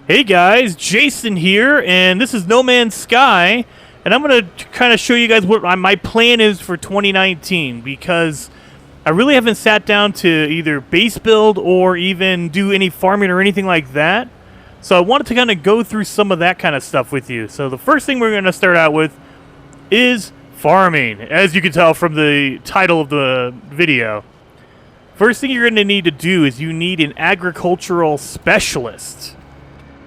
Hey guys, Jason here, and this is No Man's Sky, and I'm going to kind of show you guys what my plan is for 2019, because I really haven't sat down to either base build or even do any farming or anything like that. So I wanted to kind of go through some of that kind of stuff with you. So the first thing we're going to start out with is farming, as you can tell from the title of the video. First thing you're going to need to do is you need an agricultural specialist.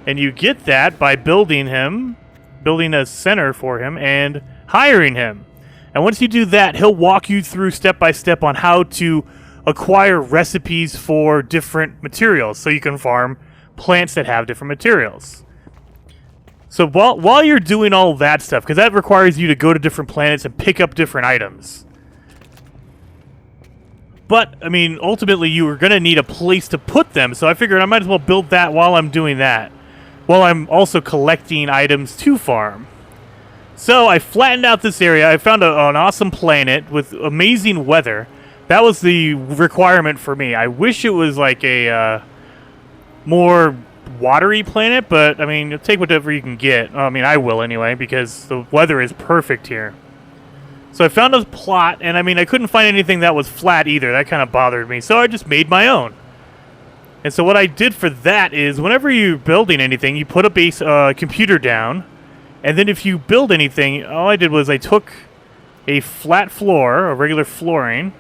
And you get that by building a center for him, and hiring him. And once you do that, he'll walk you through step by step on how to acquire recipes for different materials, so you can farm plants that have different materials. So while you're doing all that stuff, because that requires you to go to different planets and pick up different items. But, I mean, ultimately you are going to need a place to put them, so I figured I might as well build that while I'm doing that. While I'm also collecting items to farm. So I flattened out this area. I found an awesome planet with amazing weather. That was the requirement for me. I wish it was like a more watery planet, but I mean, take whatever you can get. I mean, I will anyway, because the weather is perfect here. So I found a plot, and I mean, I couldn't find anything that was flat either. That kind of bothered me. So I just made my own. And so what I did for that is, whenever you're building anything, you put a base computer down, and then if you build anything, all I did was I took a flat floor, a regular flooring.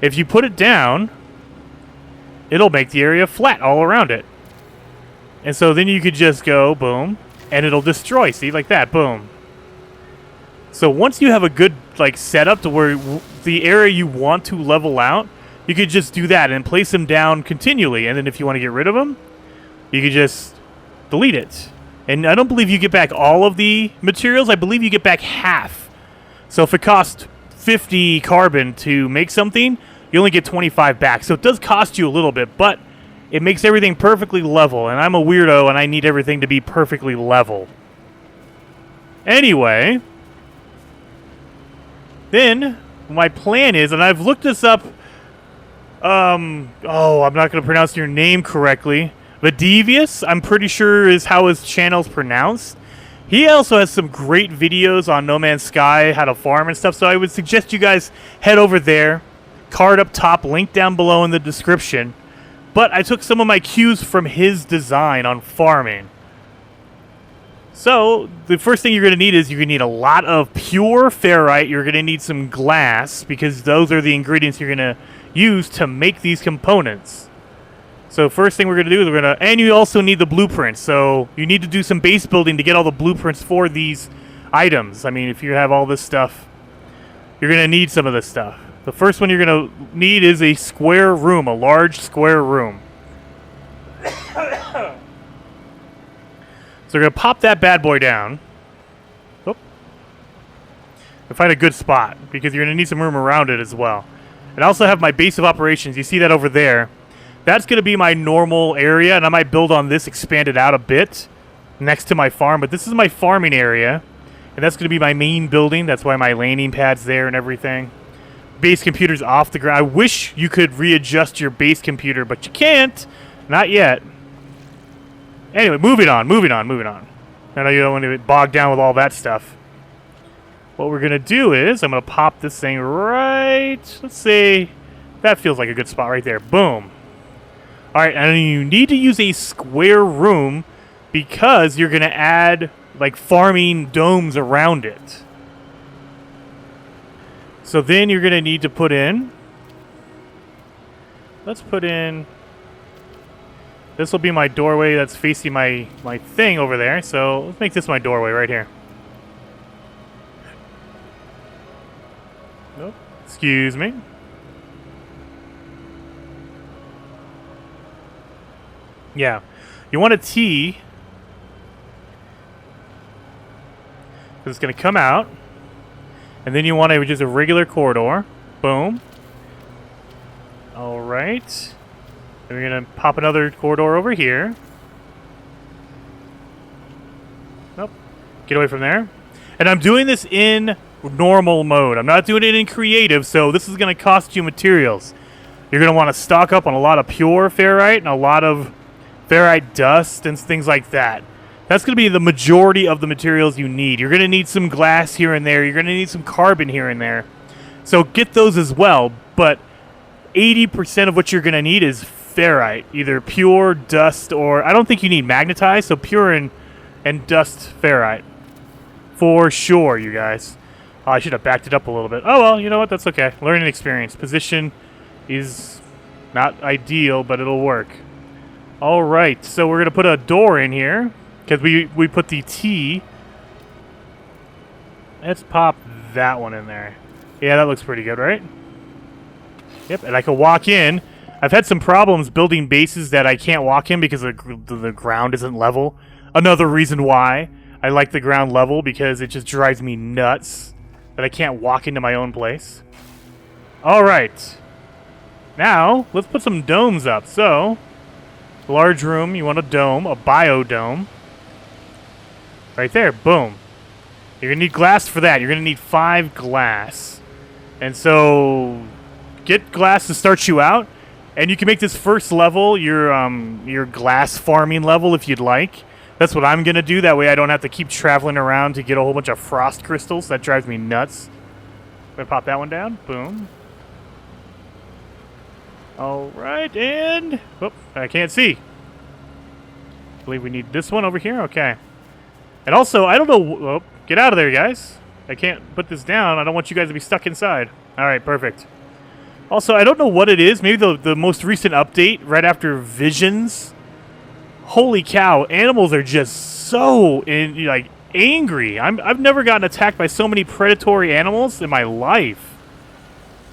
If you put it down, it'll make the area flat all around it. And so then you could just go, boom, and it'll destroy, see, like that, boom. So once you have a good setup to where the area you want to level out, you could just do that and place them down continually. And then if you want to get rid of them, you could just delete it. And I don't believe you get back all of the materials. I believe you get back half. So if it costs 50 carbon to make something, you only get 25 back. So it does cost you a little bit, but it makes everything perfectly level. And I'm a weirdo, and I need everything to be perfectly level. Anyway, then my plan is, and I've looked this up. I'm not going to pronounce your name correctly. Vadevious, I'm pretty sure is how his channel's pronounced. He also has some great videos on No Man's Sky, how to farm and stuff, so I would suggest you guys head over there. Card up top, link down below in the description. But I took some of my cues from his design on farming. So, the first thing you're going to need is you're going to need a lot of pure ferrite. You're going to need some glass, because those are the ingredients you're going to use to make these components. So first thing we're going to do is and you also need the blueprints. So you need to do some base building to get all the blueprints for these items. I mean, if you have all this stuff, you're going to need some of this stuff. The first one you're going to need is a square room, a large square room. So we're going to pop that bad boy down. Oh. And find a good spot, because you're going to need some room around it as well. And I also have my base of operations. You see that over there? That's going to be my normal area, and I might build on this, expand it out a bit next to my farm. But this is my farming area, and that's going to be my main building. That's why my landing pad's there and everything. Base computer's off the ground. I wish you could readjust your base computer, but you can't. Not yet. Anyway, moving on. I know you don't want to get bogged down with all that stuff. What we're going to do is, I'm going to pop this thing right, let's say, that feels like a good spot right there. Boom. All right, and you need to use a square room, because you're going to add, farming domes around it. So then you're going to need to put in, let's put in, this will be my doorway that's facing my thing over there. So let's make this my doorway right here. Nope. Excuse me. Yeah. You want a T. Because it's going to come out. And then you want just a regular corridor. Boom. Alright. And we're going to pop another corridor over here. Nope. Get away from there. And I'm doing this in normal mode. I'm not doing it in creative, so this is going to cost you materials. You're going to want to stock up on a lot of pure ferrite and a lot of ferrite dust and things like that. That's going to be the majority of the materials you need. You're going to need some glass here and there. You're going to need some carbon here and there. So get those as well. But 80% of what you're going to need is ferrite, either pure, dust, or I don't think you need magnetized, so pure and dust ferrite. For sure, you guys. Oh, I should have backed it up a little bit. Oh, well, you know what? That's okay. Learning experience. Position is not ideal, but it'll work. All right, so we're going to put a door in here. Because we put the T. Let's pop that one in there. Yeah, that looks pretty good, right? Yep, and I can walk in. I've had some problems building bases that I can't walk in because the ground isn't level. Another reason why I like the ground level, because it just drives me nuts that I can't walk into my own place. All right. Now, let's put some domes up. So, large room, you want a dome, a biodome. Right there, boom. You're going to need glass for that. You're going to need 5 glass. And so, get glass to start you out. And you can make this first level your glass farming level if you'd like. That's what I'm going to do. That way I don't have to keep traveling around to get a whole bunch of frost crystals. That drives me nuts. I'm going to pop that one down. Boom. All right, and... Oh, I can't see. I believe we need this one over here. Okay. And also, I don't know... Oh, get out of there, guys. I can't put this down. I don't want you guys to be stuck inside. All right, perfect. Also, I don't know what it is. Maybe the most recent update right after Visions. Holy cow, animals are just so angry. I've never gotten attacked by so many predatory animals in my life.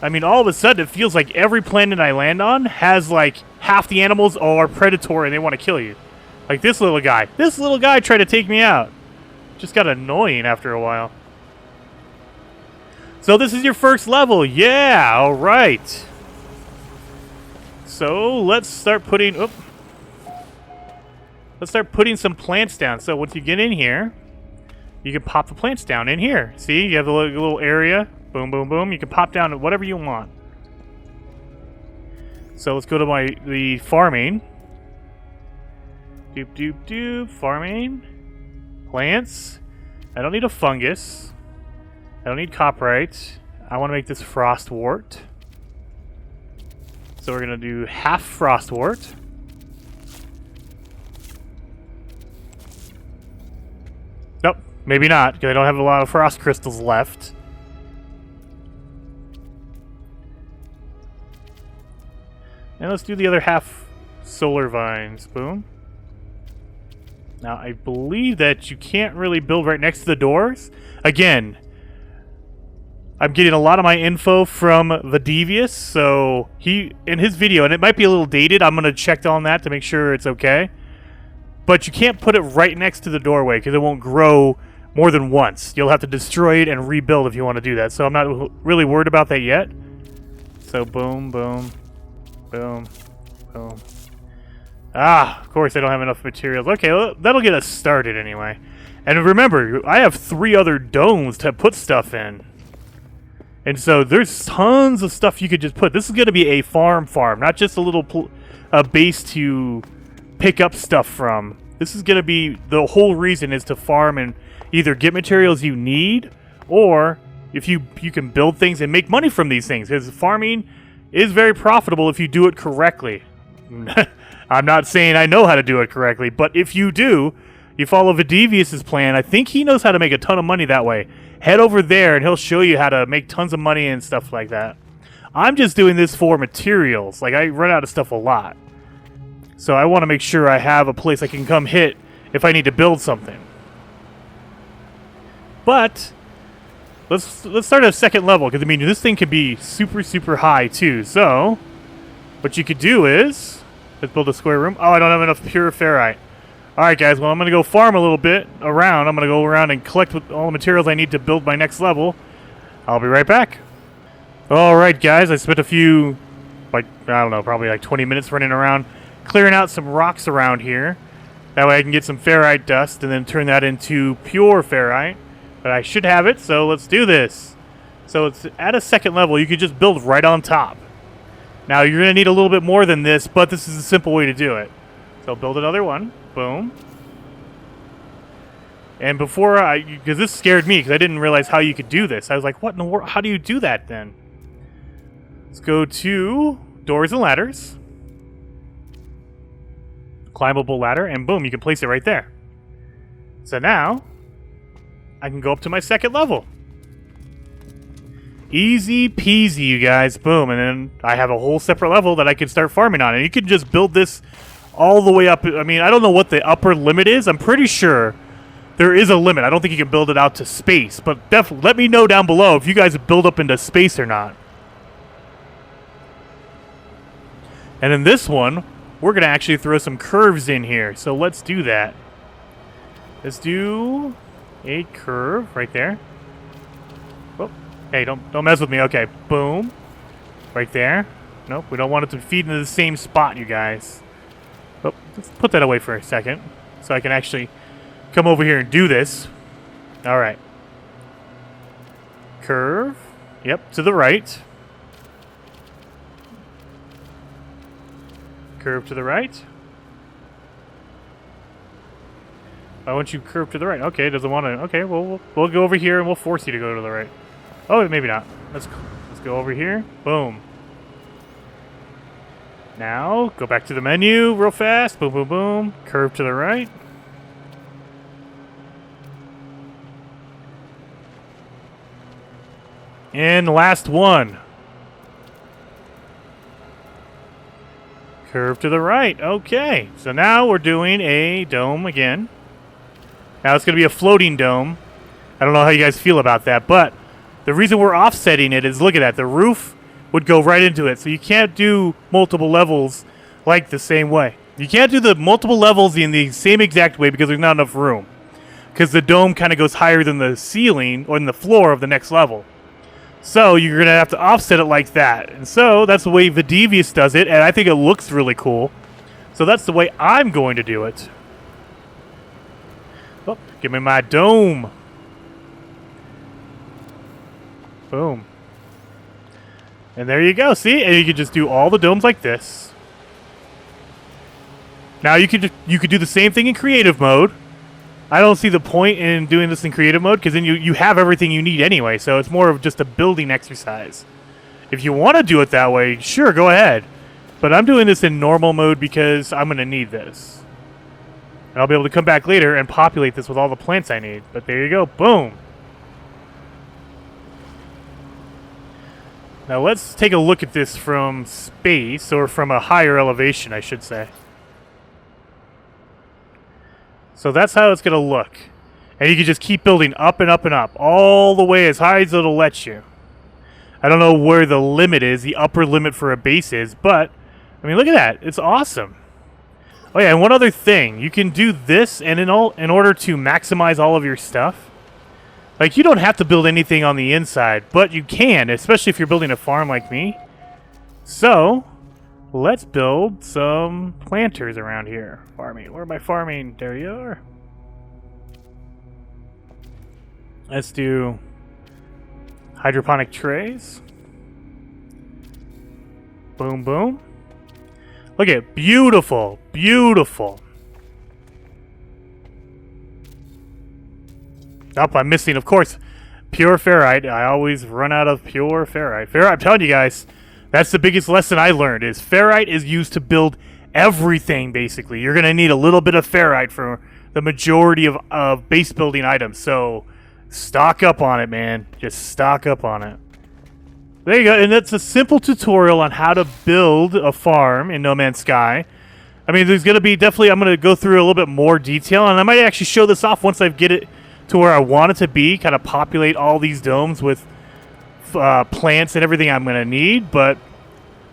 I mean, all of a sudden, it feels like every planet I land on has, like, half the animals are predatory and they want to kill you. Like this little guy. This little guy tried to take me out. Just got annoying after a while. So this is your first level. Yeah, all right. So let's start putting... Oh, let's start putting some plants down. So once you get in here, you can pop the plants down in here. See, you have a little area. Boom, boom, boom. You can pop down whatever you want. So let's go to the farming. Doop, doop, doop. Farming. Plants. I don't need a fungus. I don't need copyright. I want to make this frostwort. So we're going to do half frostwort. Nope, maybe not, because I don't have a lot of frost crystals left. And let's do the other half solar vines. Boom. Now, I believe that you can't really build right next to the doors. Again, I'm getting a lot of my info from Vadevious, so in his video, and it might be a little dated, I'm going to check on that to make sure it's okay. But you can't put it right next to the doorway because it won't grow more than once. You'll have to destroy it and rebuild if you want to do that. So I'm not really worried about that yet. So boom, boom, boom, boom. Ah, of course I don't have enough materials. Okay, well, that'll get us started anyway. And remember, I have 3 other domes to put stuff in. And so there's tons of stuff you could just put. This is going to be a farm, not just a little base to pick up stuff from. This is going to be, the whole reason is to farm and either get materials you need, or if you can build things and make money from these things. Because farming is very profitable if you do it correctly. I'm not saying I know how to do it correctly, but if you do, you follow Vadevious' plan, I think he knows how to make a ton of money that way. Head over there and he'll show you how to make tons of money and stuff like that. I'm just doing this for materials. Like, I run out of stuff a lot. So I want to make sure I have a place I can come hit if I need to build something. But let's start at a second level, because I mean this thing could be super, super high too. So what you could do is let's build a square room. Oh, I don't have enough pure ferrite. Alright guys, well I'm going to go farm a little bit around. I'm going to go around and collect all the materials I need to build my next level. I'll be right back. Alright guys, I spent a few, I don't know, probably like 20 minutes running around clearing out some rocks around here. That way I can get some ferrite dust and then turn that into pure ferrite. But I should have it, so let's do this. So it's at a second level, you could just build right on top. Now you're going to need a little bit more than this, but this is a simple way to do it. So I'll build another one. Boom. And before because this scared me because I didn't realize how you could do this. I was like, what in the world? How do you do that then? Let's go to doors and ladders. Climbable ladder, and boom, you can place it right there. So now, I can go up to my second level. Easy peasy, you guys. Boom, and then I have a whole separate level that I can start farming on. And you can just build this all the way up. I mean, I don't know what the upper limit is. I'm pretty sure there is a limit. I don't think you can build it out to space. But definitely, let me know down below if you guys build up into space or not. And in this one, we're going to actually throw some curves in here. So let's do that. Let's do a curve right there. Oh, hey, don't mess with me. Okay, boom. Right there. Nope, we don't want it to feed into the same spot, you guys. Oh, let's put that away for a second so I can actually come over here and do this. All right. Curve. Yep, to the right. Curve to the right. I want you curve to the right. Okay, doesn't want to. Okay, well, we'll go over here and we'll force you to go to the right. Oh, maybe not. Let's go over here. Boom. Now, go back to the menu real fast. Boom, boom, boom. Curve to the right. And last one. Curve to the right. Okay. So now we're doing a dome again. Now it's going to be a floating dome. I don't know how you guys feel about that, but the reason we're offsetting it is, look at that. The roof would go right into it. So you can't do multiple levels like the same way. You can't do the multiple levels in the same exact way because there's not enough room. Because the dome kind of goes higher than the ceiling or than the floor of the next level. So you're going to have to offset it like that. And so that's the way Vadevious does it, and I think it looks really cool. So that's the way I'm going to do it. Oh, give me my dome. Boom. And there you go. See? And you can just do all the domes like this. Now you could do the same thing in creative mode. I don't see the point in doing this in creative mode because then you have everything you need anyway, so it's more of just a building exercise. If you want to do it that way, sure, go ahead. But I'm doing this in normal mode because I'm going to need this. And I'll be able to come back later and populate this with all the plants I need. But there you go. Boom. Now let's take a look at this from space, or from a higher elevation, I should say. So that's how it's going to look. And you can just keep building up and up and up, all the way as high as it'll let you. I don't know where the limit is, the upper limit for a base is, but, I mean, look at that. It's awesome. Oh yeah, and one other thing. You can do this, and in order to maximize all of your stuff, like, you don't have to build anything on the inside, but you can, especially if you're building a farm like me. So, let's build some planters around here. Farming. Where am I farming? There you are. Let's do hydroponic trays. Boom, boom. Look at it. Beautiful. Beautiful. Oh, I'm missing, of course, pure ferrite. I always run out of pure ferrite. Ferrite, I'm telling you guys, that's the biggest lesson I learned, is ferrite is used to build everything, basically. You're going to need a little bit of ferrite for the majority of base building items. So stock up on it, man. Just stock up on it. There you go. And that's a simple tutorial on how to build a farm in No Man's Sky. I mean, there's going to be definitely, I'm going to go through a little bit more detail, and I might actually show this off once I get it to where I want it to be, kind of populate all these domes with plants and everything I'm going to need. But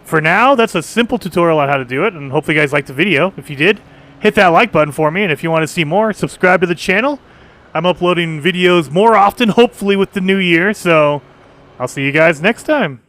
for now, that's a simple tutorial on how to do it, and hopefully you guys liked the video. If you did, hit that like button for me, and if you want to see more, subscribe to the channel. I'm uploading videos more often, hopefully with the new year, so I'll see you guys next time.